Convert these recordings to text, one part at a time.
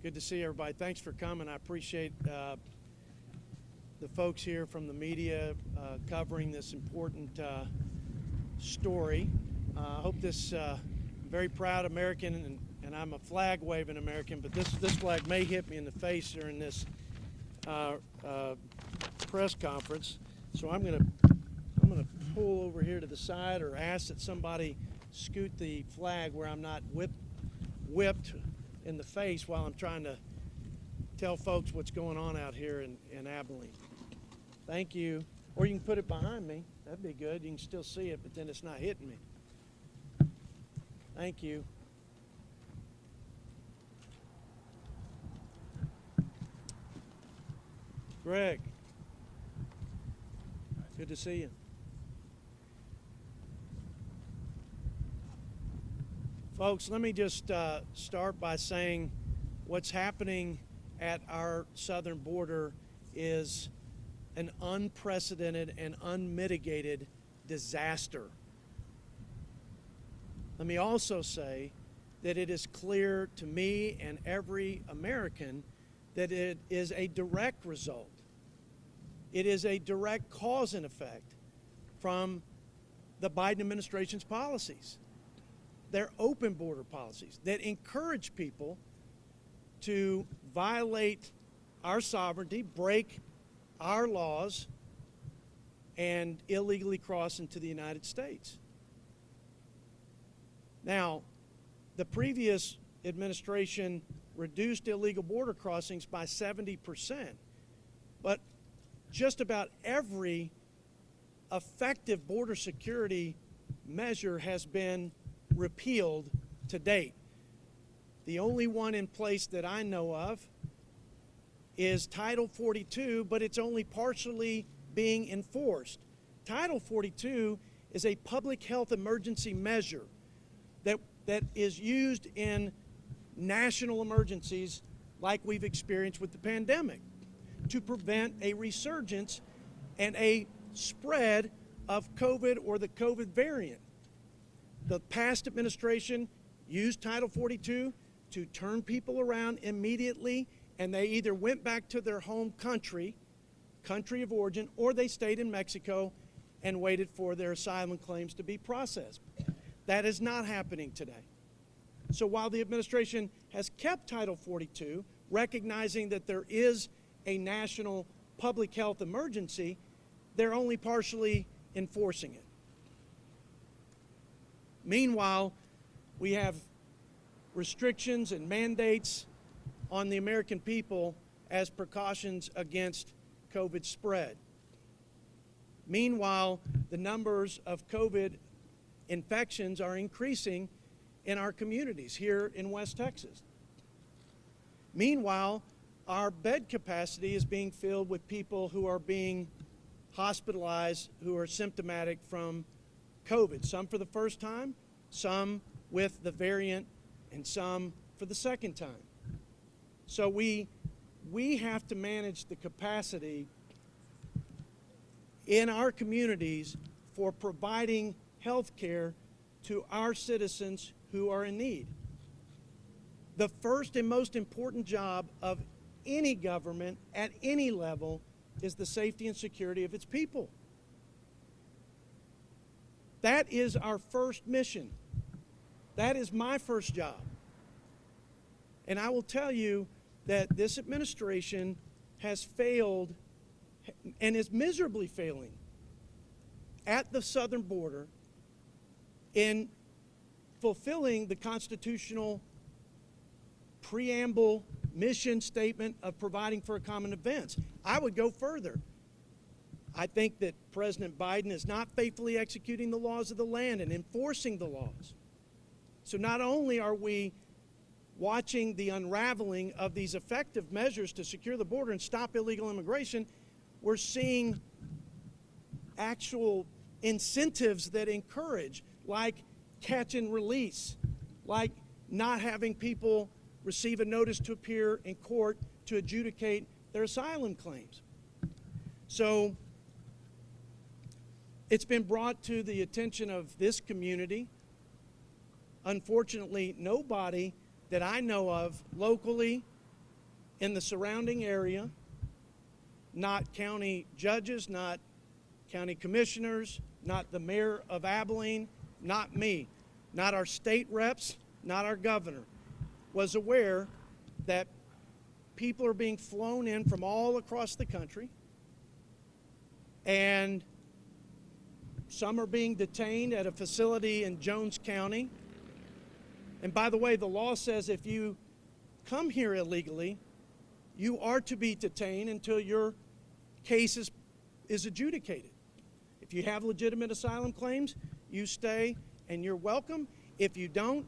Good to see everybody. Thanks for coming. I appreciate the folks here from the media covering this important story. I hope this, very proud American, and I'm a flag-waving American, but this flag may hit me in the face during this press conference. So I'm gonna pull over here to the side, or ask that somebody scoot the flag where I'm not whipped in the face while I'm trying to tell folks what's going on out here in Abilene. Thank you. Or you can put it behind me. That'd be good. You can still see it, but then it's not hitting me. Thank you. Greg, good to see you. Folks, let me just start by saying what's happening at our southern border is an unprecedented and unmitigated disaster. Let me also say that it is clear to me and every American that it is a direct result. It is a direct cause and effect from the Biden administration's policies. Their open border policies that encourage people to violate our sovereignty, break our laws, and illegally cross into the United States. Now, the previous administration reduced illegal border crossings by 70%, but just about every effective border security measure has been repealed to date. The only one in place that I know of is Title 42, but it's only partially being enforced. Title 42 is a public health emergency measure that is used in national emergencies like we've experienced with the pandemic to prevent a resurgence and a spread of COVID or the COVID variant. The past administration used Title 42 to turn people around immediately, and they either went back to their home country of origin, or they stayed in Mexico and waited for their asylum claims to be processed. That is not happening today. So while the administration has kept Title 42, recognizing that there is a national public health emergency, they're only partially enforcing it. Meanwhile, we have restrictions and mandates on the American people as precautions against COVID spread. Meanwhile, the numbers of COVID infections are increasing in our communities here in West Texas. Meanwhile, our bed capacity is being filled with people who are being hospitalized, who are symptomatic from COVID, some for the first time, some with the variant, and some for the second time. So we have to manage the capacity in our communities for providing health care to our citizens who are in need. The first and most important job of any government at any level is the safety and security of its people. That is our first mission. That is my first job. And I will tell you that this administration has failed and is miserably failing at the southern border in fulfilling the constitutional preamble mission statement of providing for a common defense. I would go further. I think that President Biden is not faithfully executing the laws of the land and enforcing the laws. So not only are we watching the unraveling of these effective measures to secure the border and stop illegal immigration, we're seeing actual incentives that encourage, like catch and release, like not having people receive a notice to appear in court to adjudicate their asylum claims. So it's been brought to the attention of this community. Unfortunately, nobody that I know of locally in the surrounding area, not county judges, not county commissioners, not the mayor of Abilene, not me, not our state reps, not our governor, was aware that people are being flown in from all across the country, and some are being detained at a facility in Jones County. And by the way, the law says if you come here illegally, you are to be detained until your case is adjudicated. If you have legitimate asylum claims, you stay and you're welcome. If you don't,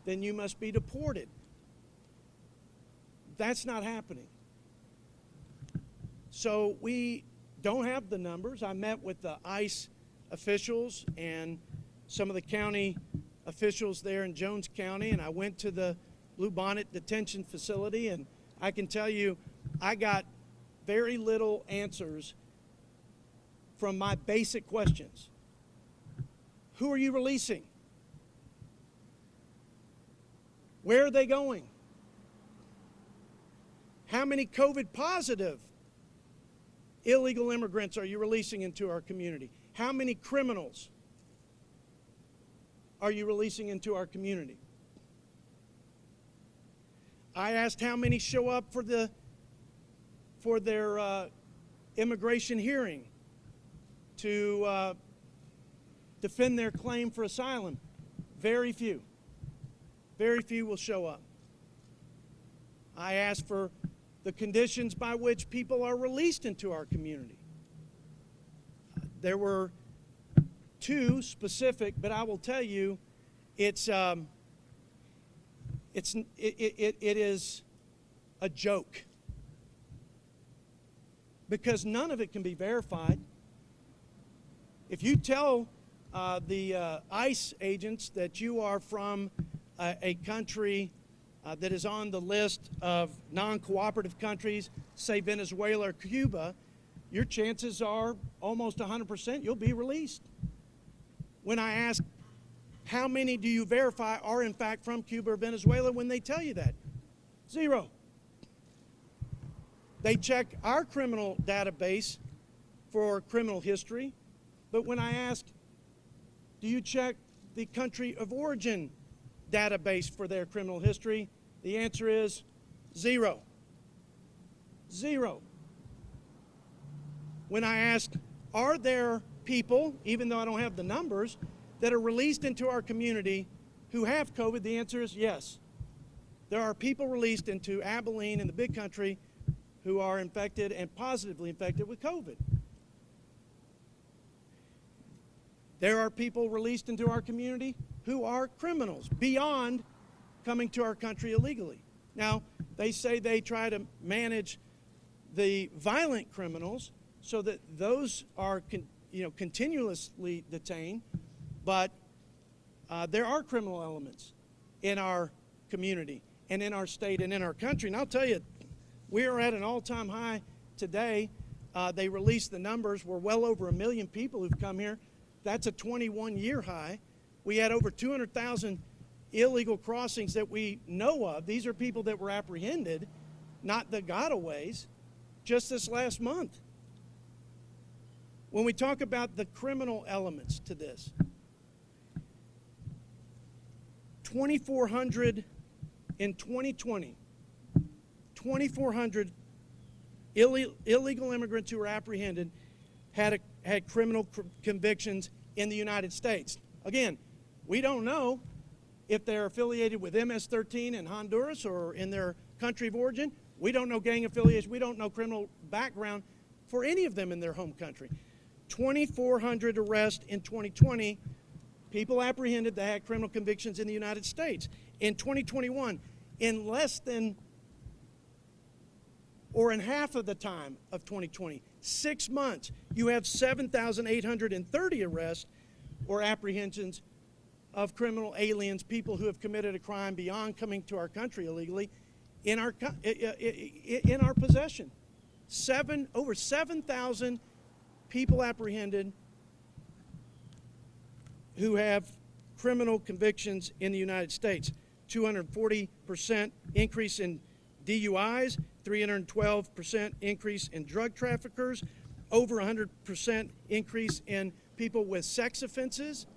then you must be deported. That's not happening. So we don't have the numbers. I met with the ICE officials and some of the county officials there in Jones County, and I went to the Blue Bonnet detention facility, and I can tell you I got very little answers from my basic questions. Who are you releasing? Where are they going? How many COVID positive illegal immigrants are you releasing into our community? How many criminals are you releasing into our community? I asked how many show up for their immigration hearing to defend their claim for asylum. Very few. Very few will show up. I asked for the conditions by which people are released into our community. There were two specific, but I will tell you, it is a joke, because none of it can be verified. If you tell the ICE agents that you are from a country that is on the list of non-cooperative countries, say Venezuela or Cuba, your chances are almost 100% you'll be released. When I ask, how many do you verify are in fact from Cuba or Venezuela, when they tell you that? Zero. They check our criminal database for criminal history, but when I ask, do you check the country of origin database for their criminal history, the answer is zero. Zero. When I ask, are there people, even though I don't have the numbers, that are released into our community who have COVID, the answer is yes. There are people released into Abilene and the big country who are infected and positively infected with COVID. There are people released into our community who are criminals beyond coming to our country illegally. Now, they say they try to manage the violent criminals so that those are continuously detained, but there are criminal elements in our community and in our state and in our country. And I'll tell you, we are at an all-time high today. They released the numbers. We're well over 1 million people who've come here. That's a 21-year high. We had over 200,000 illegal crossings that we know of. These are people that were apprehended, not the gotaways, just this last month. When we talk about the criminal elements to this, 2,400 in 2020, 2,400 illegal immigrants who were apprehended had criminal convictions in the United States. Again, we don't know if they're affiliated with MS-13 in Honduras or in their country of origin. We don't know gang affiliation. We don't know criminal background for any of them in their home country. 2,400 arrests in 2020, people apprehended that had criminal convictions in the United States. In 2021, in less than or in half of the time of 2020, 6 months, you have 7,830 arrests or apprehensions of criminal aliens, people who have committed a crime beyond coming to our country illegally, in our possession. Over 7,000 people apprehended who have criminal convictions in the United States. 240% increase in DUIs, 312% increase in drug traffickers, over 100% increase in people with sex offenses,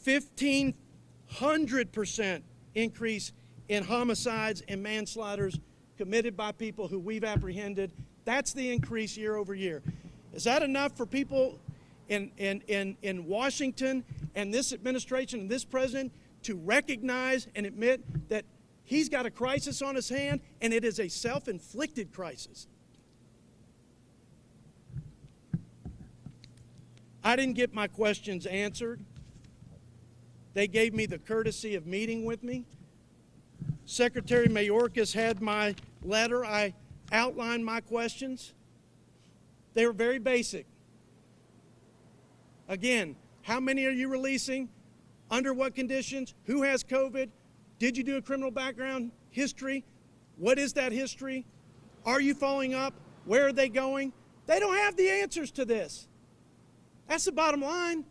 1,500% increase in homicides and manslaughters committed by people who we've apprehended. That's the increase year over year. Is that enough for people in Washington and this administration and this president to recognize and admit that he's got a crisis on his hand, and it is a self-inflicted crisis? I didn't get my questions answered. They gave me the courtesy of meeting with me. Secretary Mayorkas had my letter. I outlined my questions. They were very basic. Again, how many are you releasing? Under what conditions? Who has COVID? Did you do a criminal background history? What is that history? Are you following up? Where are they going? They don't have the answers to this. That's the bottom line.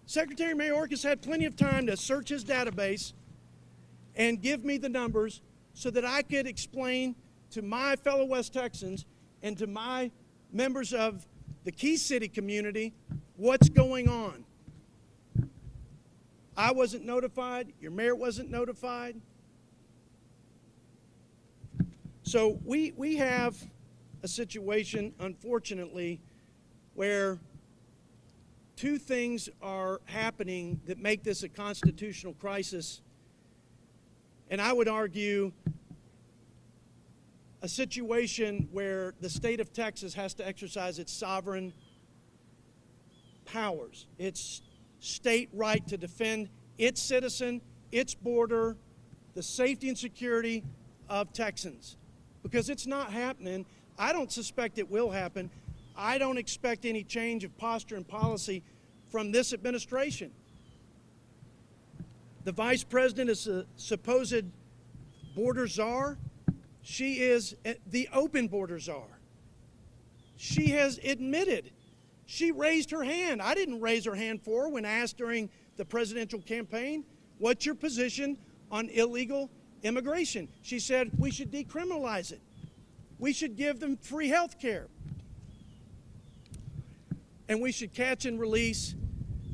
Secretary Mayorkas had plenty of time to search his database and give me the numbers so that I could explain to my fellow West Texans and to my members of the Key City community what's going on. I wasn't notified. Your mayor wasn't notified. So we have a situation, unfortunately, where two things are happening that make this a constitutional crisis, and I would argue a situation where the state of Texas has to exercise its sovereign powers, its state right to defend its citizen, its border, the safety and security of Texans. Because it's not happening. I don't suspect it will happen. I don't expect any change of posture and policy from this administration. The vice president is a supposed border czar. She is the open border czar. She has admitted. She raised her hand. I didn't raise her hand for her when asked during the presidential campaign, what's your position on illegal immigration? She said we should decriminalize it. We should give them free health care. And we should catch and release.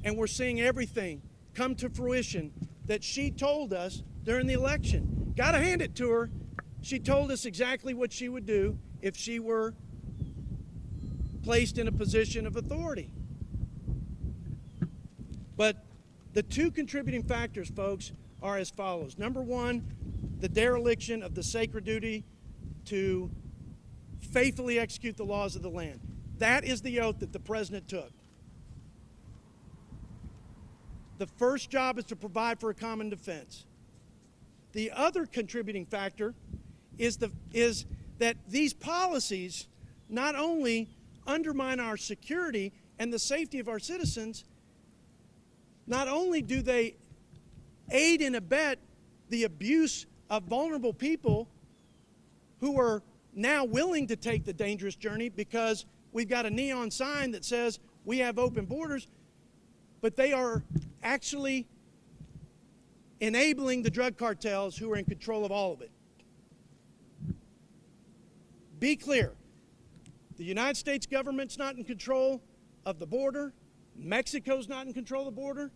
And we're seeing everything come to fruition that she told us during the election. Got to hand it to her. She told us exactly what she would do if she were placed in a position of authority. But the two contributing factors, folks, are as follows. Number one, the dereliction of the sacred duty to faithfully execute the laws of the land. That is the oath that the president took. The first job is to provide for a common defense. The other contributing factor is that these policies not only undermine our security and the safety of our citizens, not only do they aid and abet the abuse of vulnerable people who are now willing to take the dangerous journey because we've got a neon sign that says we have open borders, but they are actually enabling the drug cartels who are in control of all of it. Be clear. The United States government's not in control of the border. Mexico's not in control of the border.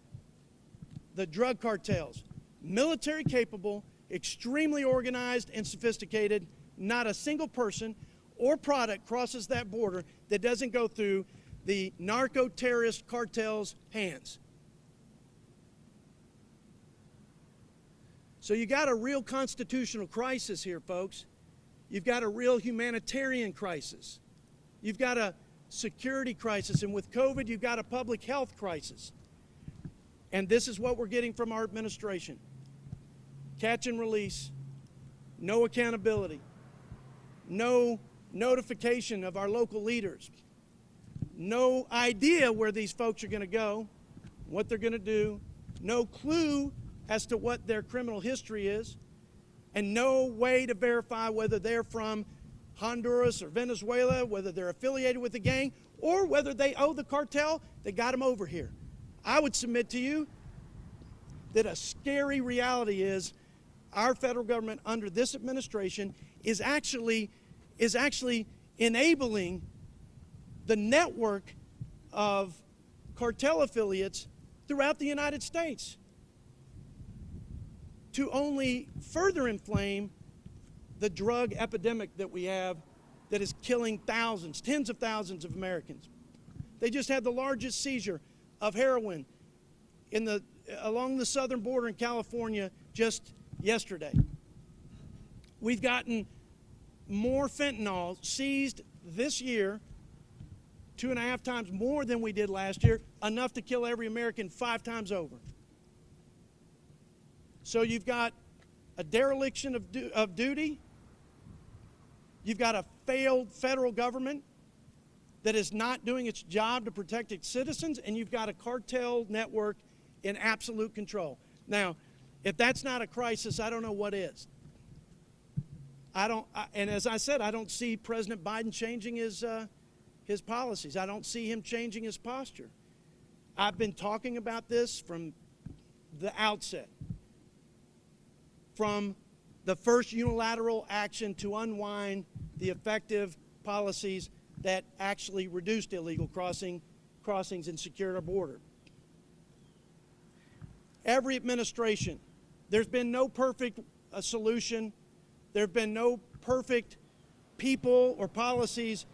The drug cartels, military capable, extremely organized and sophisticated, not a single person or product crosses that border that doesn't go through the narco-terrorist cartels' hands. So you got a real constitutional crisis here, folks. You've got a real humanitarian crisis. You've got a security crisis, and with COVID, you've got a public health crisis. And this is what we're getting from our administration. Catch and release, no accountability, no notification of our local leaders, no idea where these folks are going to go, what they're going to do, no clue as to what their criminal history is, and no way to verify whether they're from Honduras or Venezuela, whether they're affiliated with the gang, or whether they owe the cartel that got them over here. I would submit to you that a scary reality is our federal government under this administration is actually enabling the network of cartel affiliates throughout the United States to only further inflame the drug epidemic that we have that is killing thousands, tens of thousands of Americans. They just had the largest seizure of heroin along the southern border in California just yesterday. We've gotten more fentanyl seized this year, 2.5 times more than we did last year, enough to kill every American 5 times over. So you've got a dereliction of duty. You've got a failed federal government that is not doing its job to protect its citizens, and you've got a cartel network in absolute control. Now, if that's not a crisis, I don't know what is. And as I said, I don't see President Biden changing his policies. I don't see him changing his posture. I've been talking about this from the outset, from the first unilateral action to unwind the effective policies that actually reduced illegal crossings and secured our border. Every administration, there's been no perfect solution. There have been no perfect people or policies,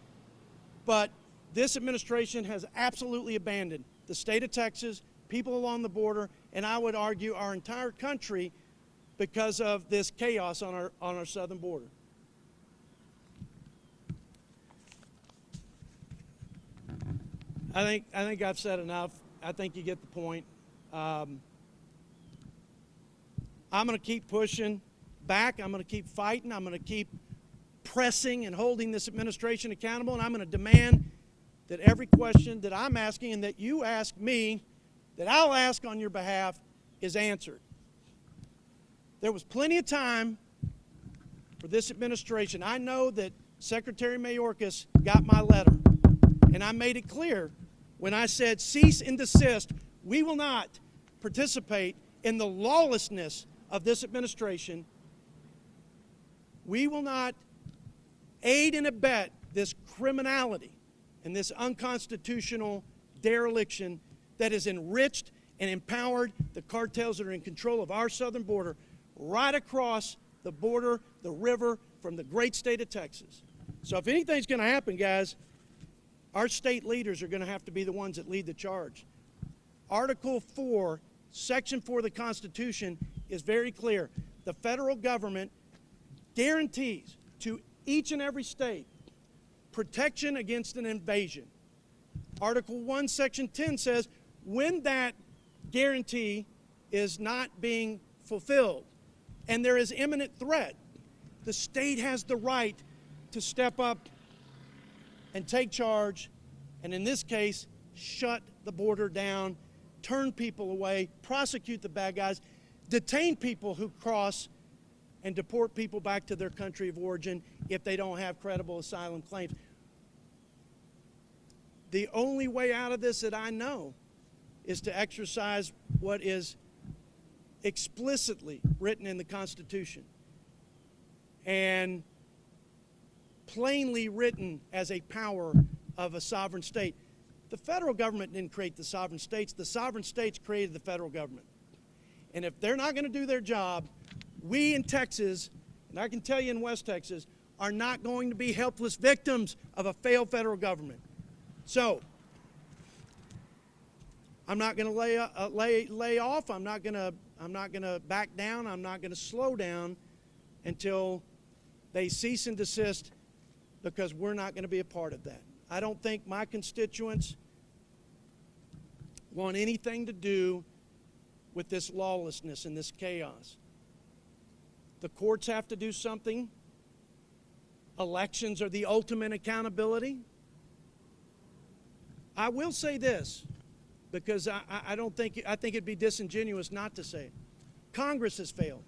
but this administration has absolutely abandoned the state of Texas, people along the border, and I would argue our entire country because of this chaos on our southern border. I think I've said enough. I think you get the point. I'm going to keep pushing back. I'm going to keep fighting. I'm going to keep pressing and holding this administration accountable, and I'm going to demand that every question that I'm asking and that you ask me, that I'll ask on your behalf, is answered. There was plenty of time for this administration. I know that Secretary Mayorkas got my letter, and I made it clear when I said cease and desist. We will not participate in the lawlessness of this administration. We will not aid and abet this criminality and this unconstitutional dereliction that has enriched and empowered the cartels that are in control of our southern border right across the border, the river, from the great state of Texas. So if anything's going to happen, guys, our state leaders are going to have to be the ones that lead the charge. Article 4, Section 4 of the Constitution is very clear. The federal government guarantees to each and every state protection against an invasion. Article 1, Section 10 says when that guarantee is not being fulfilled and there is imminent threat, the state has the right to step up and take charge, and in this case, shut the border down, turn people away, prosecute the bad guys, detain people who cross, and deport people back to their country of origin if they don't have credible asylum claims. The only way out of this that I know is to exercise what is explicitly written in the Constitution and plainly written as a power of a sovereign state. The federal government didn't create the sovereign states. The sovereign states created the federal government. And if they're not going to do their job, we in Texas, and I can tell you in West Texas, are not going to be helpless victims of a failed federal government. So, I'm not going to lay off. I'm not going to back down. I'm not going to slow down until they cease and desist, because we're not going to be a part of that. I don't think my constituents want anything to do with this lawlessness and this chaos. The courts have to do something. Elections are the ultimate accountability. I will say this, because I think it'd be disingenuous not to say it. Congress has failed.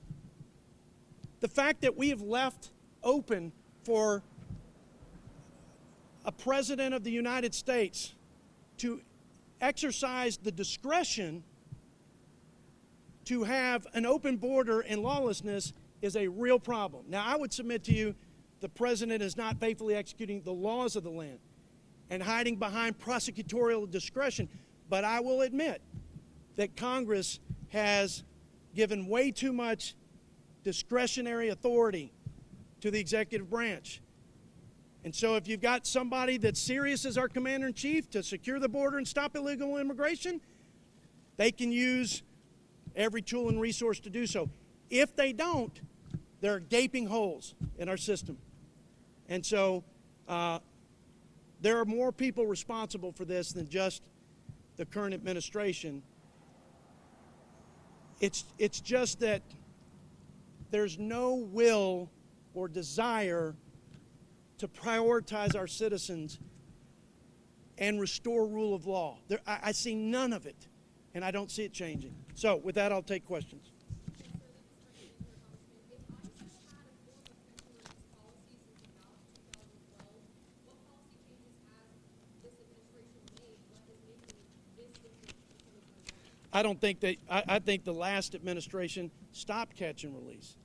The fact that we have left open for a president of the United States to exercise the discretion to have an open border and lawlessness is a real problem. Now, I would submit to you the president is not faithfully executing the laws of the land and hiding behind prosecutorial discretion. But I will admit that Congress has given way too much discretionary authority to the executive branch. And so if you've got somebody that's serious as our commander-in-chief to secure the border and stop illegal immigration, they can use every tool and resource to do so. If they don't, there are gaping holes in our system. And so there are more people responsible for this than just the current administration. It's just that there's no will or desire to prioritize our citizens and restore rule of law. I see none of it, and I don't see it changing. So with that, I'll take questions. I think the last administration stopped catch and release.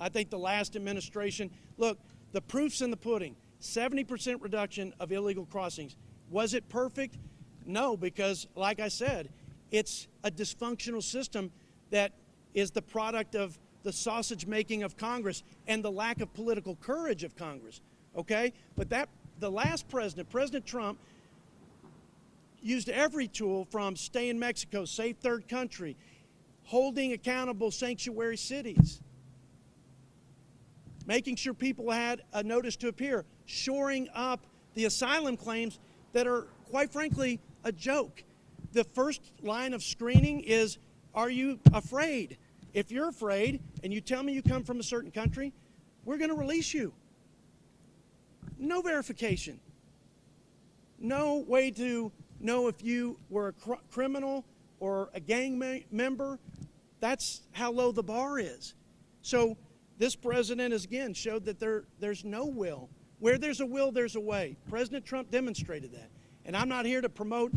I think the last administration, look, the proof's in the pudding. 70% reduction of illegal crossings. Was it perfect? No, because like I said, it's a dysfunctional system that is the product of the sausage making of Congress and the lack of political courage of Congress. Okay? But the last president, President Trump, used every tool from stay in Mexico, safe third country, holding accountable sanctuary cities, making sure people had a notice to appear, shoring up the asylum claims that are, quite frankly, a joke. The first line of screening is, are you afraid? If you're afraid and you tell me you come from a certain country, we're going to release you. No verification. No way to know if you were a criminal or a gang member. That's how low the bar is. So this president has again showed that there's no will. Where there's a will, there's a way. President Trump demonstrated that. And I'm not here to promote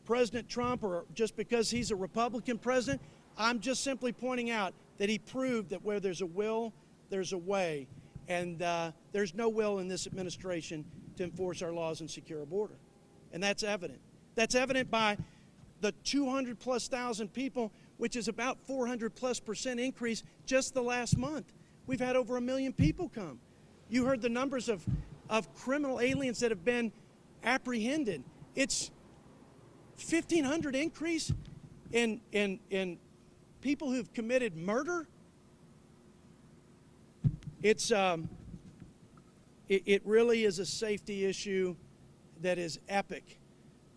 President Trump or just because he's a Republican president. I'm just simply pointing out that he proved that where there's a will, there's a way. And there's no will in this administration to enforce our laws and secure a border. And that's evident. That's evident by the 200,000+ people, which is about 400+% increase just the last month. We've had over 1 million people come. You heard the numbers of criminal aliens that have been apprehended. It's 1,500 increase in people who've committed murder. It really is a safety issue that is epic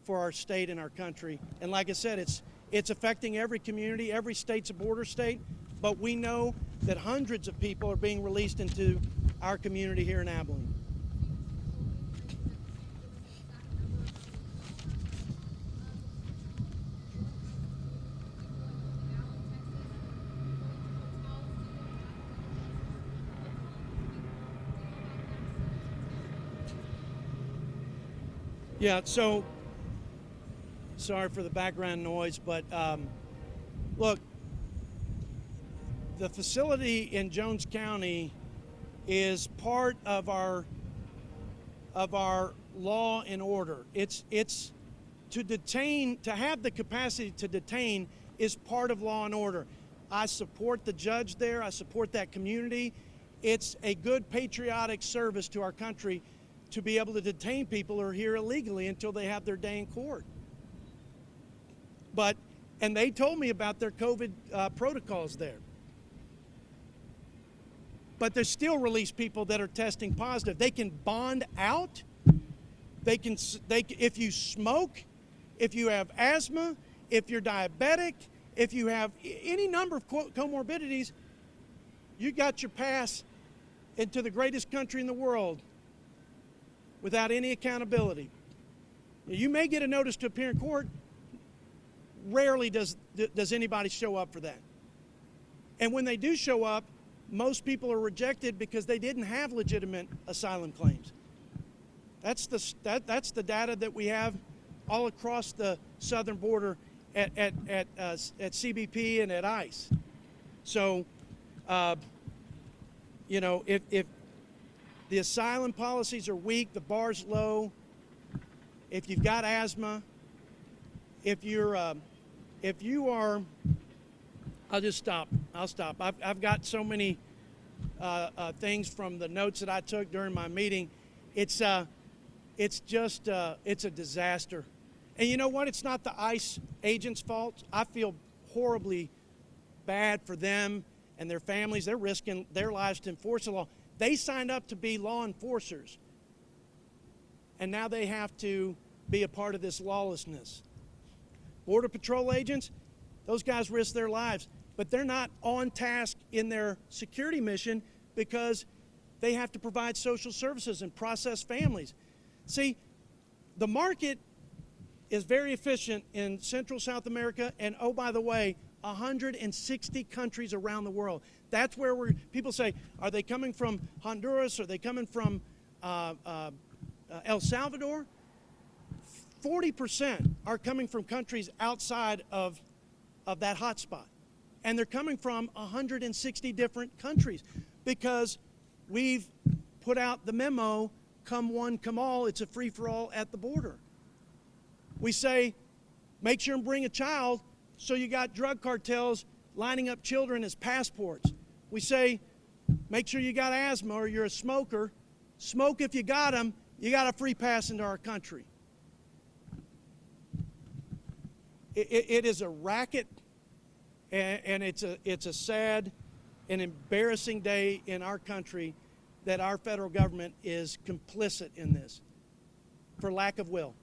for our state and our country. And like I said, it's affecting every community. Every state's a border state, but we know that hundreds of people are being released into our community here in Abilene. Yeah, so sorry for the background noise, but look, the facility in Jones County is part of our law and order. It's to detain, to have the capacity to detain is part of law and order. I support the judge there. I support that community. It's a good patriotic service to our country to be able to detain people who are here illegally until they have their day in court. And they told me about their COVID protocols there. But they still release people that are testing positive. They can bond out. If you smoke, if you have asthma, if you're diabetic, if you have any number of comorbidities, you got your pass into the greatest country in the world without any accountability. You may get a notice to appear in court. Rarely does anybody show up for that. And when they do show up, most people are rejected because they didn't have legitimate asylum claims. That's the data that we have all across the southern border at CBP and at ICE. So You know, if the asylum policies are weak, the bar's low, if you've got asthma, if you are, I'll just stop. I'll stop. I've got so many things from the notes that I took during my meeting. It's just it's a disaster. And you know what? It's not the ICE agents' fault. I feel horribly bad for them and their families. They're risking their lives to enforce the law. They signed up to be law enforcers, and now they have to be a part of this lawlessness. Border Patrol agents, those guys risk their lives, but they're not on task in their security mission because they have to provide social services and process families. See, the market is very efficient in Central South America, and oh, by the way, 160 countries around the world. That's where people say, are they coming from Honduras? Are they coming from El Salvador? 40% are coming from countries outside of that hotspot. And they're coming from 160 different countries because we've put out the memo, come one, come all, it's a free-for-all at the border. We say, make sure and bring a child, so you got drug cartels lining up children as passports. We say, make sure you got asthma or you're a smoker. Smoke if you got them, you got a free pass into our country. It is a racket, and it's a sad and embarrassing day in our country that our federal government is complicit in this for lack of will.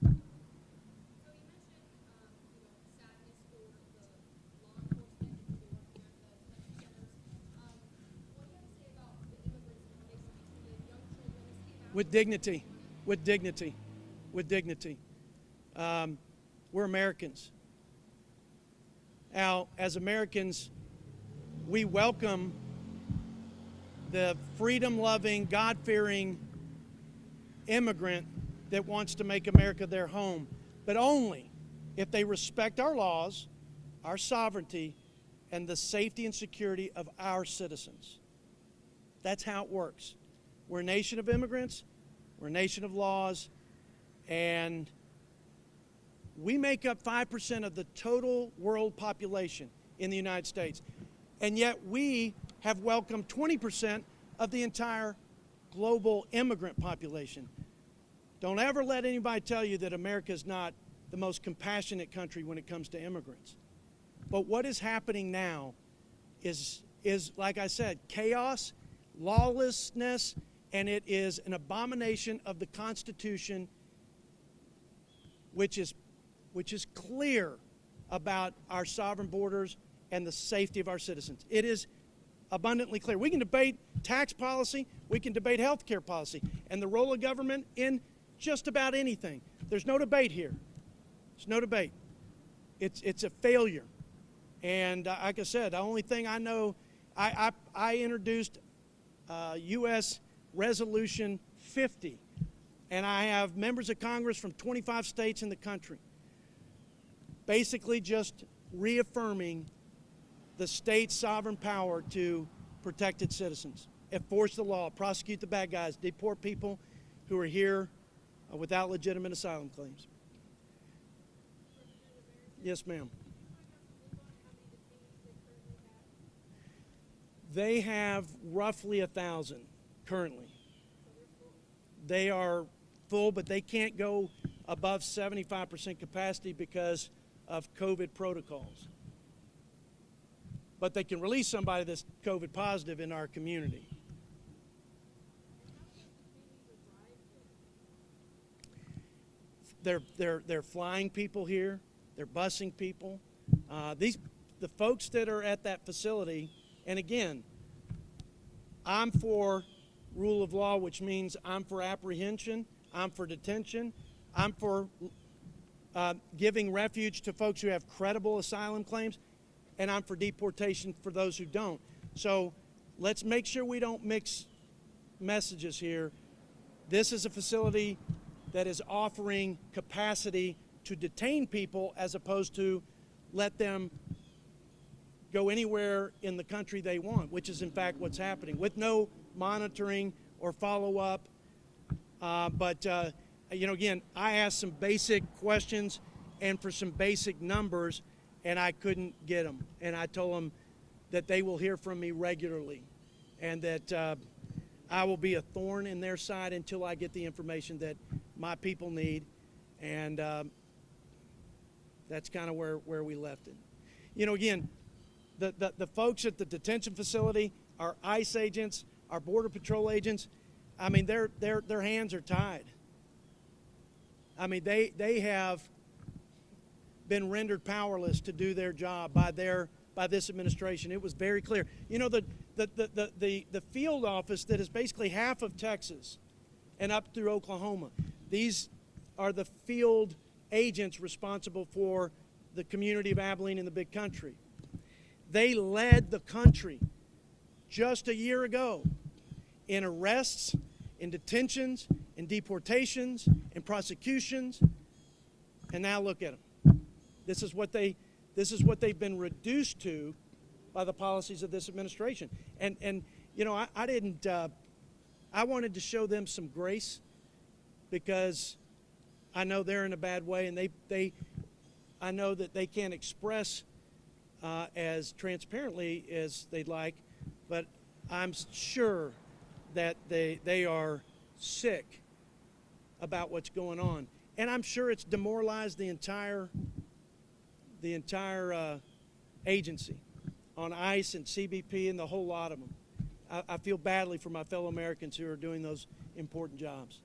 With dignity, with dignity, with dignity. We're Americans. Now, as Americans, we welcome the freedom-loving, God-fearing immigrant that wants to make America their home, but only if they respect our laws, our sovereignty, and the safety and security of our citizens. That's how it works. We're a nation of immigrants, we're a nation of laws, and we make up 5% of the total world population in the United States. And yet we have welcomed 20% of the entire global immigrant population. Don't ever let anybody tell you that America is not the most compassionate country when it comes to immigrants. But what is happening now is like I said, chaos, lawlessness, and it is an abomination of the Constitution, which is clear about our sovereign borders and the safety of our citizens. It is abundantly clear. We can debate tax policy, we can debate health care policy, and the role of government in just about anything. There's no debate here. There's no debate. It's a failure. And like I said, the only thing I know, I introduced U.S. Resolution 50, and I have members of Congress from 25 states in the country, basically just reaffirming the state's sovereign power to protect its citizens, enforce the law, prosecute the bad guys, deport people who are here without legitimate asylum claims. Yes, ma'am. They have roughly 1,000 currently. They are full, but they can't go above 75% capacity because of COVID protocols. But they can release somebody that's COVID positive in our community. They're flying people here. They're busing people. The folks that are at that facility, and again, I'm for rule of law, which means I'm for apprehension, I'm for detention, I'm for giving refuge to folks who have credible asylum claims, and I'm for deportation for those who don't. So let's make sure we don't mix messages here. This is a facility that is offering capacity to detain people as opposed to let them go anywhere in the country they want, which is in fact what's happening, with no monitoring or follow-up. You know, again, I asked some basic questions and for some basic numbers, and I couldn't get them. And I told them that they will hear from me regularly, and that I will be a thorn in their side until I get the information that my people need. And that's kind of where we left it. You know, again, the folks at the detention facility, our ICE agents, our Border Patrol agents, I mean, their hands are tied. I mean, they have been rendered powerless to do their job by this administration. It was very clear. You know, the field office that is basically half of Texas and up through Oklahoma, these are the field agents responsible for the community of Abilene and the big country. They led the country just a year ago in arrests, in detentions, in deportations, in prosecutions, and now look at them. This is what they've been reduced to by the policies of this administration. And you know, I wanted to show them some grace, because I know they're in a bad way, and I know that they can't express as transparently as they'd like, but I'm sure that they are sick about what's going on. And I'm sure it's demoralized the entire agency on ICE and CBP and the whole lot of them. I feel badly for my fellow Americans who are doing those important jobs.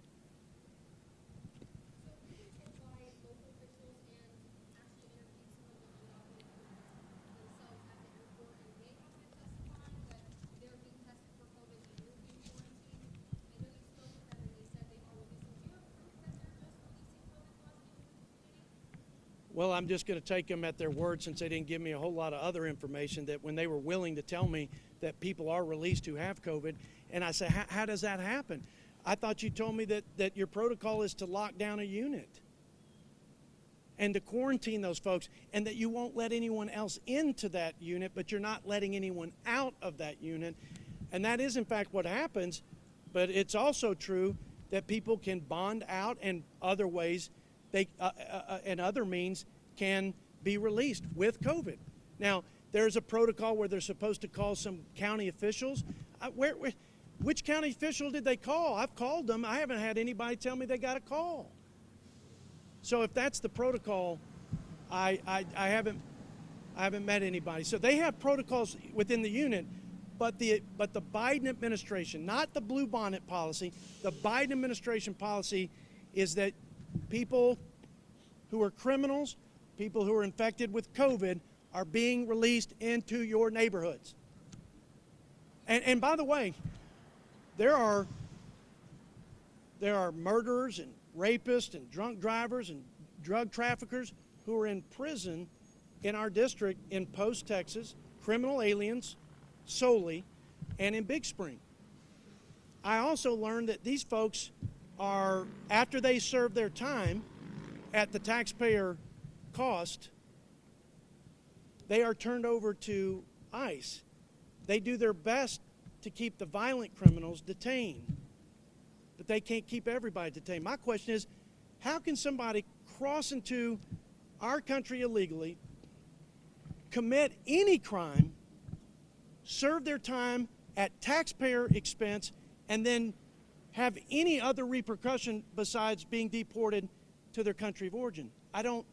Well, I'm just going to take them at their word, since they didn't give me a whole lot of other information, that when they were willing to tell me that people are released who have COVID. And I said, how does that happen? I thought you told me that your protocol is to lock down a unit and to quarantine those folks, and that you won't let anyone else into that unit, but you're not letting anyone out of that unit. And that is, in fact, what happens. But it's also true that people can bond out, and other ways and other means can be released with COVID. Now, there's a protocol where they're supposed to call some county officials. Which county official did they call? I've called them. I haven't had anybody tell me they got a call. So if that's the protocol, I haven't met anybody. So they have protocols within the unit, but the Biden administration, not the blue bonnet policy, the Biden administration policy is that people who are criminals, people who are infected with COVID, are being released into your neighborhoods. And by the way, there are murderers and rapists and drunk drivers and drug traffickers who are in prison in our district in Post, Texas, criminal aliens solely, and in Big Spring. I also learned that these folks are, after they serve their time at the taxpayer cost, they are turned over to ICE. They do their best to keep the violent criminals detained, but they can't keep everybody detained. My question is, how can somebody cross into our country illegally, commit any crime, serve their time at taxpayer expense, and then have any other repercussion besides being deported to their country of origin? I don't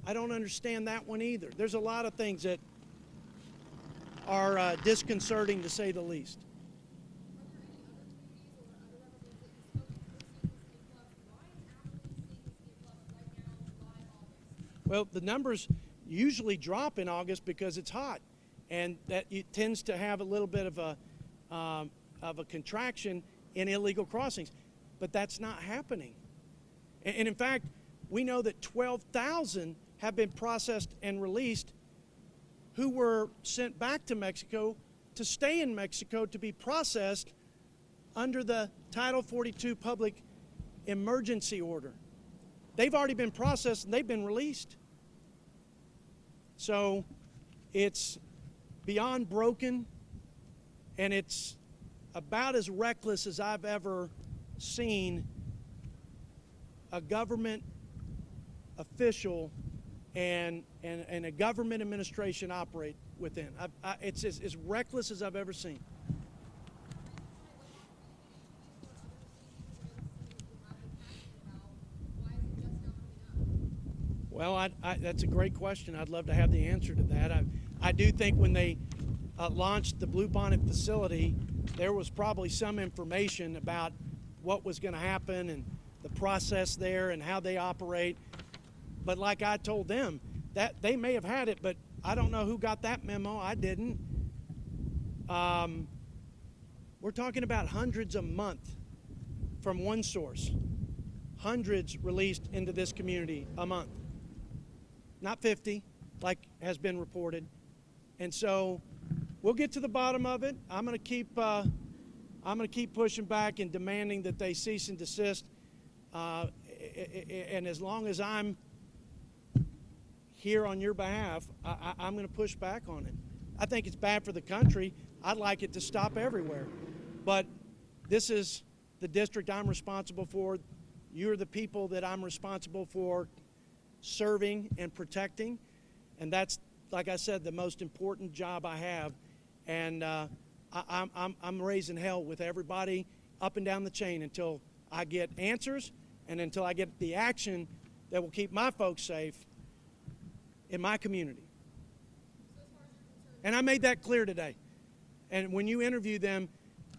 understand that one either. There's a lot of things that are disconcerting, to say the least. Well, the numbers usually drop in August because it's hot, and that it tends to have a little bit of a contraction in illegal crossings, but that's not happening. And in fact, we know that 12,000 have been processed and released who were sent back to Mexico to stay in Mexico to be processed under the Title 42 public emergency order. They've already been processed and they've been released. So it's beyond broken, and it's about as reckless as I've ever seen a government official and a government administration operate within. It's as reckless as I've ever seen. Well, that's a great question. I'd love to have the answer to that. I do think when they launched the Blue Bonnet facility, there was probably some information about what was going to happen and the process there and how they operate. But like I told them, that they may have had it, but I don't know who got that memo. I didn't. We're talking about hundreds a month from one source. Hundreds released into this community a month. Not 50, like has been reported. And so we'll get to the bottom of it. I'm going to keep pushing back and demanding that they cease and desist. And as long as I'm here on your behalf, I'm going to push back on it. I think it's bad for the country. I'd like it to stop everywhere. But this is the district I'm responsible for. You're the people that I'm responsible for serving and protecting. And that's, like I said, the most important job I have. And I'm raising hell with everybody up and down the chain until I get answers and until I get the action that will keep my folks safe in my community. And I made that clear today. And when you interview them,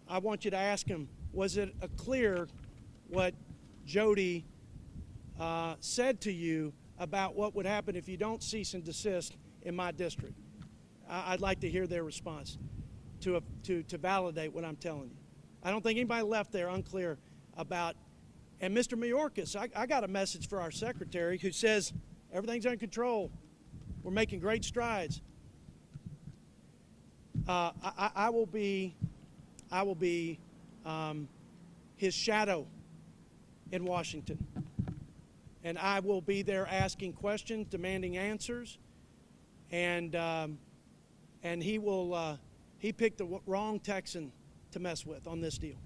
I want you to ask them, was it clear what Jodey said to you about what would happen if you don't cease and desist in my district? I'd like to hear their response to validate what I'm telling you. I don't think anybody left there unclear about. And Mr. Mayorkas, I got a message for our secretary who says everything's under control. We're making great strides. I will be his shadow in Washington, and I will be there asking questions, demanding answers, and he picked the wrong Texan to mess with on this deal.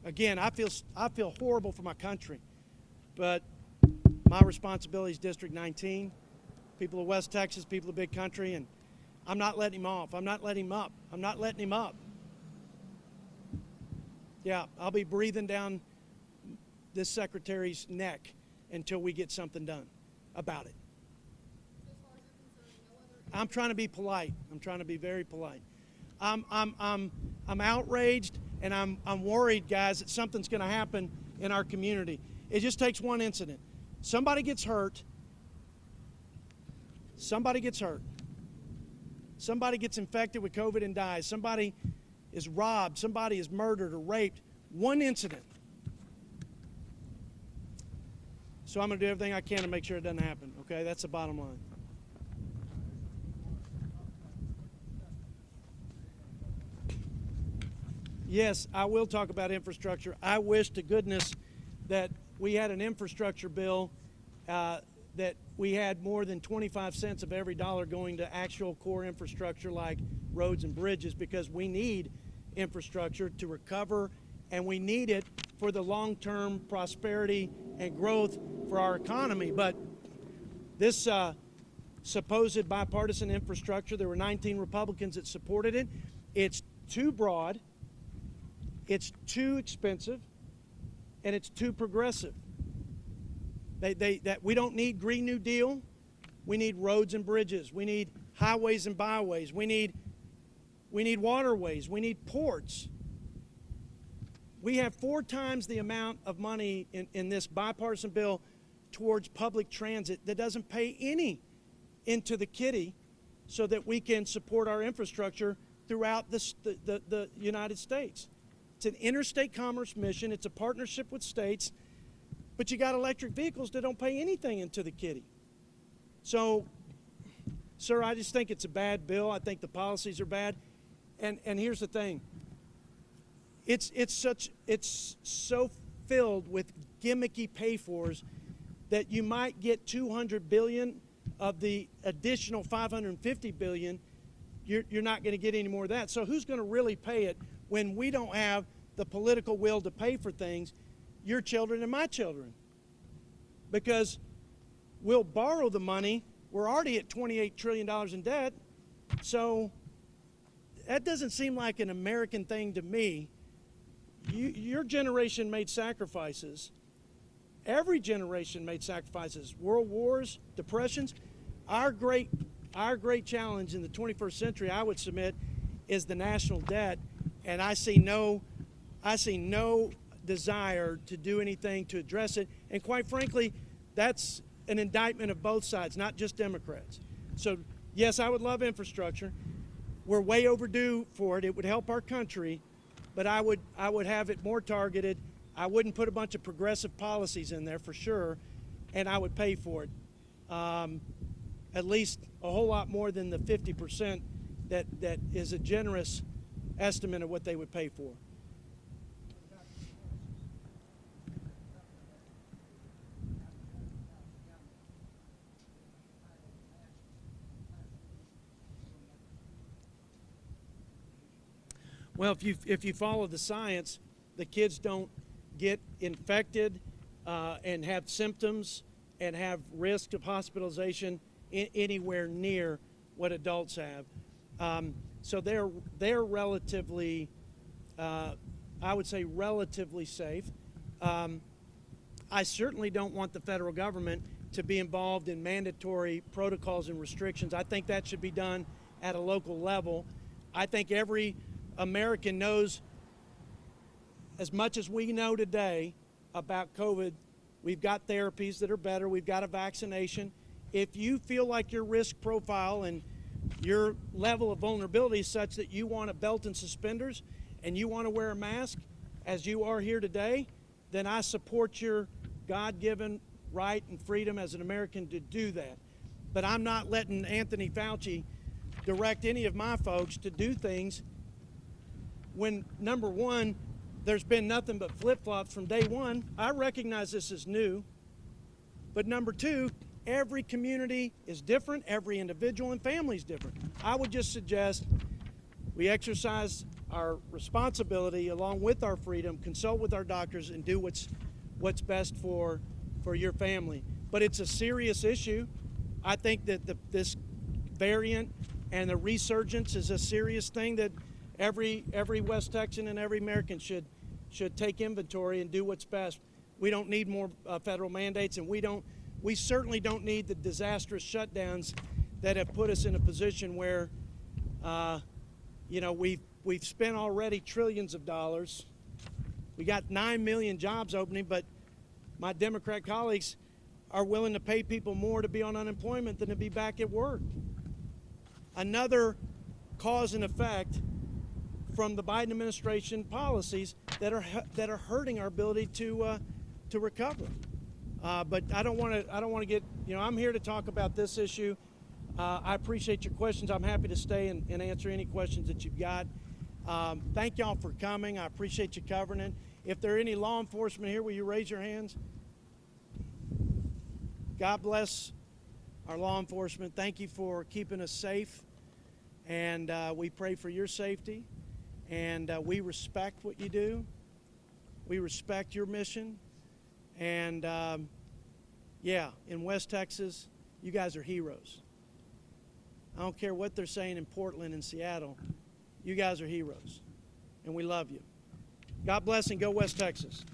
Again, I feel horrible for my country, but my responsibility is District 19, people of West Texas, people of big country, and I'm not letting him off. I'm not letting him up. I'm not letting him up. Yeah, I'll be breathing down this secretary's neck until we get something done about it. I'm trying to be polite. I'm trying to be very polite. I'm outraged, and I'm worried, guys, that something's going to happen in our community. It just takes one incident. Somebody gets hurt. Somebody gets hurt. Somebody gets infected with COVID and dies. Somebody is robbed. Somebody is murdered or raped. One incident. So I'm going to do everything I can to make sure it doesn't happen. Okay, that's the bottom line. Yes, I will talk about infrastructure. I wish to goodness that we had an infrastructure bill that we had more than 25 cents of every dollar going to actual core infrastructure like roads and bridges, because we need infrastructure to recover, and we need it for the long-term prosperity and growth for our economy. But this supposed bipartisan infrastructure, there were 19 Republicans that supported it. It's too broad, it's too expensive, and it's too progressive. That we don't need Green New Deal. We need roads and bridges. We need highways and byways. We need waterways. We need ports. We have 4 times the amount of money in this bipartisan bill towards public transit that doesn't pay any into the kitty so that we can support our infrastructure throughout the United States. It's an interstate commerce mission. It's a partnership with states. But you got electric vehicles that don't pay anything into the kitty. So, sir, I just think it's a bad bill. I think the policies are bad. And here's the thing. It's so filled with gimmicky pay-fors that you might get $200 billion of the additional $550 billion, you're not going to get any more of that. So who's going to really pay it when we don't have the political will to pay for things? Your children and my children. Because we'll borrow the money. We're already at $28 trillion in debt. So that doesn't seem like an American thing to me. Your generation made sacrifices. Every generation made sacrifices. World wars, depressions. Our great challenge in the 21st century, I would submit, is the national debt. And I see no desire to do anything to address it. And quite frankly, that's an indictment of both sides, not just Democrats. So yes, I would love infrastructure. We're way overdue for it. It would help our country, but I would have it more targeted. I wouldn't put a bunch of progressive policies in there for sure, and I would pay for it. At least a whole lot more than the 50% that is a generous estimate of what they would pay for. Well, if you follow the science, the kids don't get infected and have symptoms and have risk of hospitalization anywhere near what adults have. So they're relatively, I would say, relatively safe. I certainly don't want the federal government to be involved in mandatory protocols and restrictions. I think that should be done at a local level. I think every American knows as much as we know today about COVID. We've got therapies that are better. We've got a vaccination. If you feel like your risk profile and your level of vulnerability is such that you want a belt and suspenders and you want to wear a mask, as you are here today, then I support your God-given right and freedom as an American to do that. But I'm not letting Anthony Fauci direct any of my folks to do things when, number one, there's been nothing but flip-flops from day one. I recognize this is new. But number two, every community is different, every individual and family is different. I would just suggest we exercise our responsibility along with our freedom, consult with our doctors, and do what's best for your family. But it's a serious issue. I think that this variant and the resurgence is a serious thing that every West Texan and every American should take inventory and do what's best. We don't need more federal mandates, and we certainly don't need the disastrous shutdowns that have put us in a position where, we've spent already trillions of dollars. We got 9 million jobs opening, but my Democrat colleagues are willing to pay people more to be on unemployment than to be back at work. Another cause and effect from the Biden administration policies that are hurting our ability to recover. But I don't want to get, I'm here to talk about this issue. I appreciate your questions. I'm happy to stay and answer any questions that you've got. Thank y'all for coming. I appreciate you covering it. If there are any law enforcement here, will you raise your hands? God bless our law enforcement. Thank you for keeping us safe. And we pray for your safety. And we respect what you do. We respect your mission. And in West Texas, you guys are heroes. I don't care what they're saying in Portland and Seattle. You guys are heroes. And we love you. God bless and go West Texas.